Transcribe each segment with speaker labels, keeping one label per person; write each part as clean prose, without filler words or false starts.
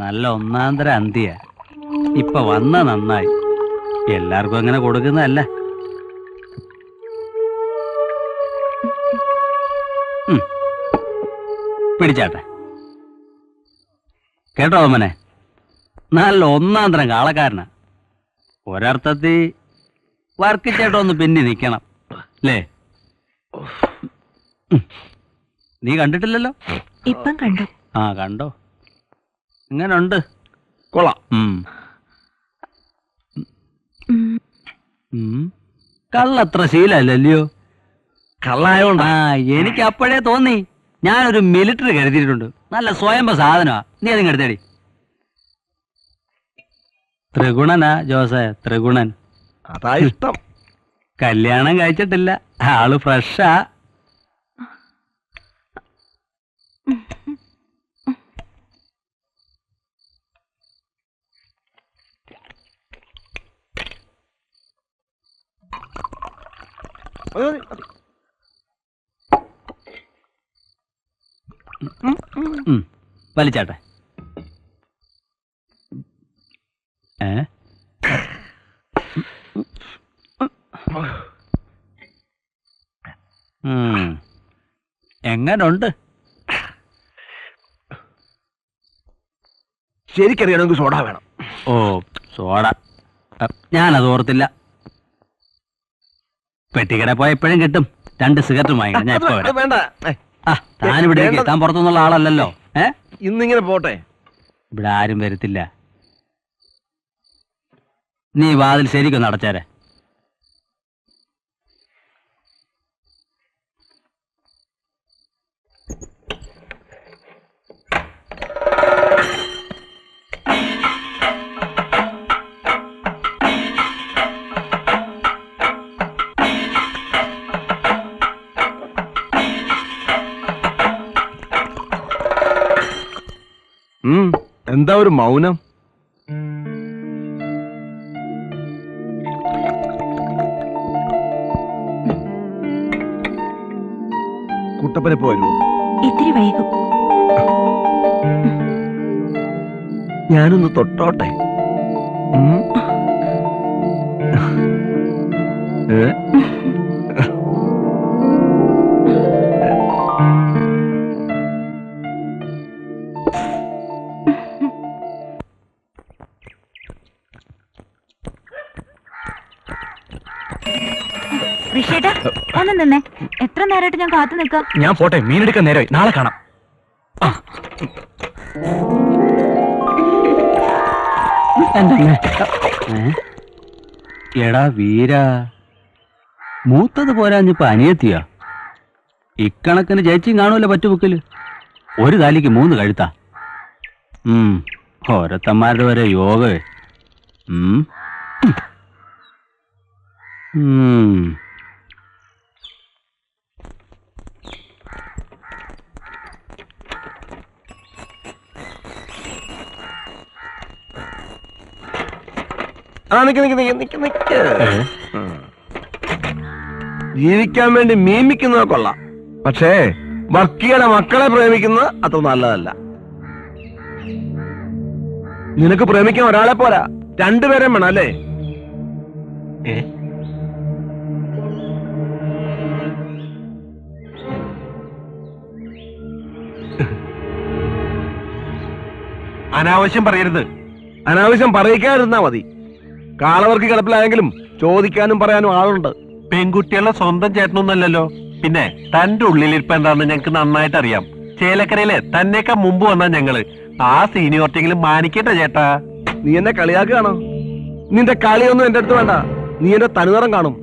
Speaker 1: നല്ല ഒന്നാന്തര അന്തിയ. ഇപ്പൊ വന്ന നന്നായി. എല്ലാവർക്കും അങ്ങനെ കൊടുക്കുന്നതല്ല. പിടിച്ചാട്ടെ. കേട്ടോ ഓമനെ, നല്ല ഒന്നാന്തരം കാളക്കാരനാ. ഒരർത്ഥത്തിൽ വർക്കിച്ചേട്ടോ ഒന്ന് പിന്നെ നിക്കണം അല്ലേ? നീ കണ്ടിട്ടില്ലല്ലോ?
Speaker 2: ഇപ്പം കണ്ടു.
Speaker 1: ആ കണ്ടോ? ഇങ്ങനുണ്ട്?
Speaker 3: കൊള്ളാം.
Speaker 1: കള്ളത്ര ശീലല്ലല്ലോ.
Speaker 3: കള്ളായോണ്ടാ?
Speaker 1: എനിക്ക് അപ്പോഴേ തോന്നി. ഞാനൊരു മിലിറ്ററി കരുതിയിട്ടുണ്ട്. നല്ല സ്വയംഭ സാധനമാ. നീ അതിങ്ങ് എടുത്തേടി. ത്രിഗുണനാ ജോസേ, ത്രിഗുണൻ.
Speaker 3: അതാ ഇഷ്ടം.
Speaker 1: കല്യാണം കഴിച്ചിട്ടില്ല, ആള് ഫ്രഷാ. വലിച്ചാട്ടെ. എങ്ങനുണ്ട്?
Speaker 3: ശരിക്കറിയണമെങ്കിൽ സോഡ വേണം.
Speaker 1: ഓ സോഡ, ഞാനത് ഓർത്തില്ല. പെട്ടിക്കട പോയ എപ്പോഴും കിട്ടും. 2 സിഗരറ്റ് വാങ്ങിക്കണം. ഞാൻ എപ്പോ
Speaker 3: വേണ്ട.
Speaker 1: താനിവിടെ താൻ പുറത്തുനിന്നുള്ള ആളല്ലല്ലോ.
Speaker 3: ഇന്നിങ്ങനെ പോട്ടെ.
Speaker 1: ഇവിടെ ആരും വരത്തില്ല. നീ വാതിൽ ശരിക്കൊന്ന് അടച്ചേരെ.
Speaker 3: എന്താ ഒരു മൗനം? കുട്ടപ്പനെ പോരുമോ?
Speaker 2: ഇത്തിരി വൈകും.
Speaker 3: ഞാനൊന്ന് തൊട്ടോട്ടെ.
Speaker 2: ഋഷിയേട്ടാ ഒന്ന് നിന്നേ. എത്ര നേരമായിട്ട് ഞാൻ കാത്തു നിൽക്കാം.
Speaker 4: ഞാൻ പോട്ടെ, മീനെടുക്കാൻ നേരമായി. നാളെ കാണാം.
Speaker 1: എടാ വീര, മൂത്തത് പോരാഞ്ഞിപ്പോ അനിയത്തിയാ. ഇക്കണക്കിന് ചേച്ചിയും കാണൂല പറ്റുബുക്കില്. ഒരു കാലിക്ക് 3 കഴുത്താ. ഓരോത്തന്മാരുടെ വരെ യോഗേ.
Speaker 3: ജീവിക്കാൻ വേണ്ടി മീമിക്കുന്നത് കൊള്ളാം. പക്ഷേ വർക്കിയുടെ മക്കളെ പ്രേമിക്കുന്നത് അത്ര നല്ലതല്ല. നിനക്ക് പ്രേമിക്കാൻ ഒരാളെ പോരാ, 2 പേരെ വേണം അല്ലേ?
Speaker 4: അനാവശ്യം പറയരുത്.
Speaker 3: അനാവശ്യം പറയിക്കാതിരുന്നാ മതി. കാളവർക്ക് കിടപ്പിലായെങ്കിലും ചോദിക്കാനും പറയാനും ആളുണ്ട്.
Speaker 4: പെൺകുട്ടികളുടെ സ്വന്തം ചേട്ടനൊന്നല്ലല്ലോ. പിന്നെ തന്റെ ഉള്ളിലിരിപ്പ് എന്താണെന്ന് ഞങ്ങക്ക് നന്നായിട്ട് അറിയാം. ചേലക്കരയിലെ തന്നേക്കാ മുമ്പ് വന്നാ ഞങ്ങള്. ആ സീനിയോറിറ്റിയെങ്കിലും മാനിക്കട്ടെ ചേട്ടാ.
Speaker 3: നീ എന്നെ കളിയാക്കുകയാണോ? നിന്റെ കളിയൊന്നും എന്റെ അടുത്ത് വേണ്ട. നീ എന്റെ തനിനിറം കാണും.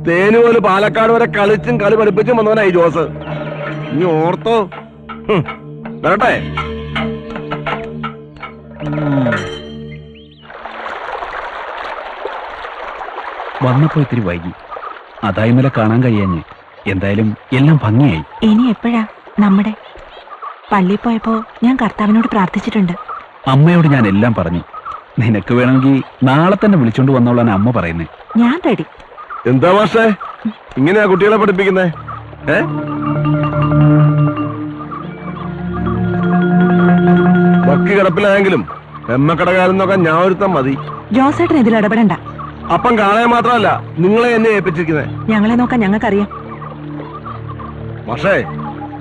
Speaker 3: തേനുപോലെ പാലക്കാട് വരെ കളിച്ചും കളി പഠിപ്പിച്ചും വന്നവനായി ജോസ്. നീ ഓർത്തോ? വരട്ടെ.
Speaker 4: വന്നപ്പോ ഇത്തിരി വൈകി. അതായി ഇന്നലെ കാണാൻ കഴിയാഞ്ഞ്. എന്തായാലും എല്ലാം ഭംഗിയായി.
Speaker 2: ഇനി എപ്പോഴാ നമ്മുടെ? പള്ളിയിൽ പോയപ്പോ ഞാൻ കർത്താവിനോട് പ്രാർത്ഥിച്ചിട്ടുണ്ട്.
Speaker 4: അമ്മയോട് ഞാൻ എല്ലാം പറഞ്ഞു. നിനക്ക് വേണമെങ്കിൽ നാളെ തന്നെ വിളിച്ചോണ്ട് വന്നോളാൻ അമ്മ പറയുന്നേ.
Speaker 2: ഞാൻ റെഡി.
Speaker 3: എന്താ മാഷേ ഇങ്ങനെയാ കുട്ടികളെ പഠിപ്പിക്കുന്നേ? രോഗി കിടപ്പിലായെങ്കിലും എമ്മക്കടകാലം നോക്കാൻ ഞാൻ ഒരുത്തം മതി.
Speaker 2: ജോസേട്ടൻ ഇതിൽ ഇടപെടണ്ട.
Speaker 3: അപ്പം കാണാൻ മാത്രമല്ല നിങ്ങളെ എന്നെ ഏൽപ്പിച്ചിരിക്കുന്നത്.
Speaker 2: ഞങ്ങളെ നോക്കാൻ ഞങ്ങൾക്കറിയാം.
Speaker 3: പക്ഷേ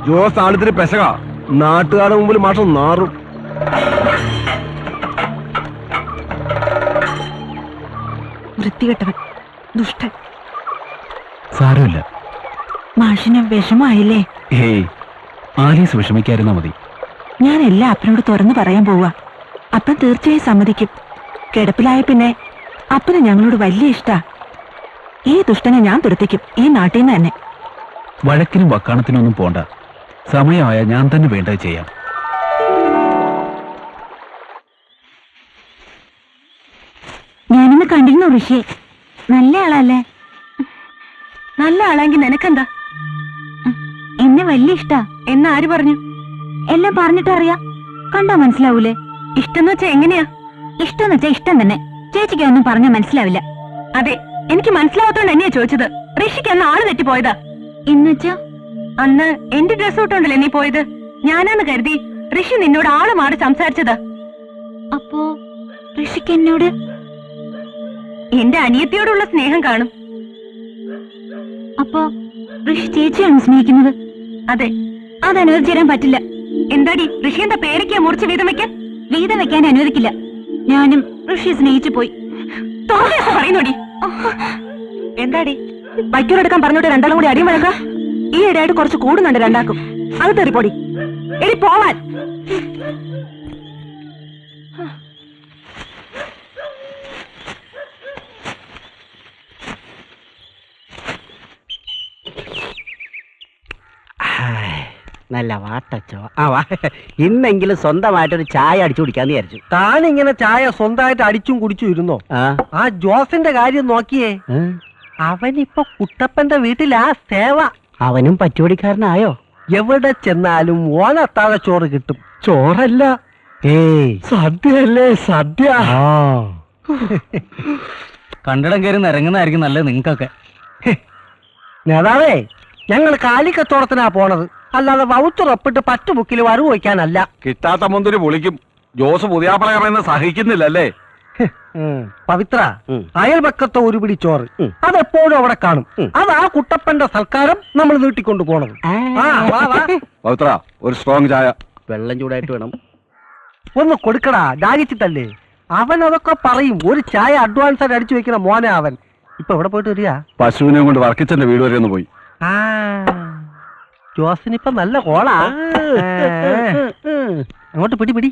Speaker 3: ജോസ് ആളിത്തിരി പെശക. നാട്ടുകാരുടെ മുമ്പിൽ മാഷം നാറും.
Speaker 2: വൃത്തികെട്ടവൻ, ദുഷ്ടൻ.
Speaker 1: സാരമില്ല.
Speaker 2: മാഷിന് വിഷമായില്ലേ?
Speaker 1: ഏയ്, ആലീസ് വിഷമിക്കാതിരുന്നാ മതി.
Speaker 2: ഞാൻ എല്ലാം അപ്പനോട് തുറന്നു പറയാൻ പോവാ. അപ്പൻ തീർച്ചയായും സമ്മതിക്കും. കിടപ്പിലായ പിന്നെ അപ്പന് ഞങ്ങളോട് വലിയ ഇഷ്ടാ. ഈ ദുഷ്ടനെ ഞാൻ തുരത്തിക്കും, ഈ നാട്ടിൽ നിന്ന് തന്നെ.
Speaker 1: വഴക്കിനും വക്കാണത്തിനും ഒന്നും പോണ്ട. സമയമായ ഞാൻ തന്നെ വേണ്ടത് ചെയ്യാം.
Speaker 2: ഞാനിന്ന് കണ്ടിരുന്നു ഋഷിയെ. നല്ല ആളല്ലേ? നല്ല ആളാങ്കിൽ നിനക്കെന്താ? എന്നെ വലിയ ഇഷ്ടാ. എന്നാര് പറഞ്ഞു? എല്ലാം പറഞ്ഞിട്ടറിയാം. കണ്ടാ മനസ്സിലാവൂലേ? ഇഷ്ടം വെച്ചാ എങ്ങനെയാ? ഇഷ്ടം വെച്ചാ ഇഷ്ടം തന്നെ. ചേച്ചിക്ക് ഒന്നും പറഞ്ഞാൽ മനസ്സിലാവില്ല. അതെ, എനിക്ക് മനസ്സിലാവാത്തോണ്ട് എന്നെയാ ചോദിച്ചത്. ഋഷിക്ക് അന്ന് ആള് തെറ്റിപ്പോയതാ. എന്നുവെച്ചാ അന്ന് എന്റെ ഡ്രസ് ഇട്ടോണ്ടല്ലേ നീ പോയത്? ഞാനാന്ന് കരുതി ഋഷി നിന്നോട് ആള് മാറി സംസാരിച്ചതാ. അപ്പോ ഋഷിക്ക് എന്നോട് എന്റെ അനിയത്തിയോടുള്ള സ്നേഹം കാണും. അപ്പോ ഋഷി ചേച്ചിയാണ് സ്നേഹിക്കുന്നത്? അതെ. അത് അനുവദിച്ചു തരാൻ പറ്റില്ല. എന്താടി, ഋഷി എന്താ പേരയ്ക്കാ മുറിച്ച് വീതം വെക്കാൻ? വീതം വെക്കാൻ അനുവദിക്കില്ല. ഞാനും ഋഷിയെ സ്നേഹിച്ചു പോയി. പറയുന്നോടി. എന്താടി, ബൈക്കോടെടുക്കാൻ പറഞ്ഞോട്ട് രണ്ടാളും കൂടി അടിയും വഴക്കാം. ഈ ഇടയായിട്ട് കുറച്ച് കൂടുന്നുണ്ട് രണ്ടാക്കും. അത് തെറിപ്പൊടി. എടി പോവാൻ.
Speaker 5: നല്ല വാട്ടച്ചോ. ഇന്നെങ്കിലും സ്വന്തമായിട്ടൊരു ചായ അടിച്ചു കുടിക്കാന്ന് വിചാരിച്ചു.
Speaker 6: താനിങ്ങനെ ചായ സ്വന്തമായിട്ട് അടിച്ചും കുടിച്ചും ഇരുന്നോ? ആ ജോസിന്റെ കാര്യം നോക്കിയേ. അവനിപ്പോ കുട്ടപ്പന്റെ വീട്ടിലാ സേവ.
Speaker 5: അവനും പറ്റുപടിക്കാരനായോ?
Speaker 6: എവിടെ ചെന്നാലും ഓണത്താഴ ചോറ് കിട്ടും.
Speaker 5: ചോറല്ല,
Speaker 6: സദ്യയല്ലേ സദ്യ.
Speaker 1: കണ്ടിടം കയറി നിരങ്ങുന്നതായിരിക്കും നല്ലത് നിങ്ങൾക്കൊക്കെ.
Speaker 6: നേതാവേ, ഞങ്ങൾ കാലിക്കച്ചവടത്തിനാ പോണത്, അല്ലാതെ വൗത്തുറപ്പിട്ട് പറ്റുമുക്കിൽ വരവ് വയ്ക്കാനല്ല.
Speaker 3: കിട്ടാത്ത മുന്തിരി പൊളിക്കും. ജോസ് പുതിയാപ്പള പറയുന്നത് സഹിക്കുന്നില്ലല്ലേ?
Speaker 6: പവിത്ര, അയൽപക്കത്തെ ഒരു പിടി ചോറ് അതെപ്പോഴും അവിടെ കാണും. അതാ കുട്ടപ്പന്റെ സൽക്കാരം നമ്മൾ നീട്ടിക്കൊണ്ടു പോണത്.
Speaker 3: പവിത്ര, ഒരു സ്ട്രോങ് ചായ.
Speaker 5: വെള്ളം ചൂടായിട്ട് വേണം.
Speaker 6: ഒന്ന് കൊടുക്കടാ, ദാഹിച്ചിട്ടല്ലേ. അവൻ അതൊക്കെ പറയും. ഒരു ചായ അഡ്വാൻസ് ആയിട്ട് അടിച്ചു വെക്കണ മോനെ അവൻ. ഇപ്പൊ എവിടെ പോയിട്ട് വരിക?
Speaker 3: പശുവിനെ കൊണ്ട് വർക്കിച്ചന്റെ വീട് വരെ ഒന്ന് പോയി.
Speaker 6: ജോസിനിപ്പോ നല്ല കോളാ. അങ്ങോട്ട് പിടി പിടി.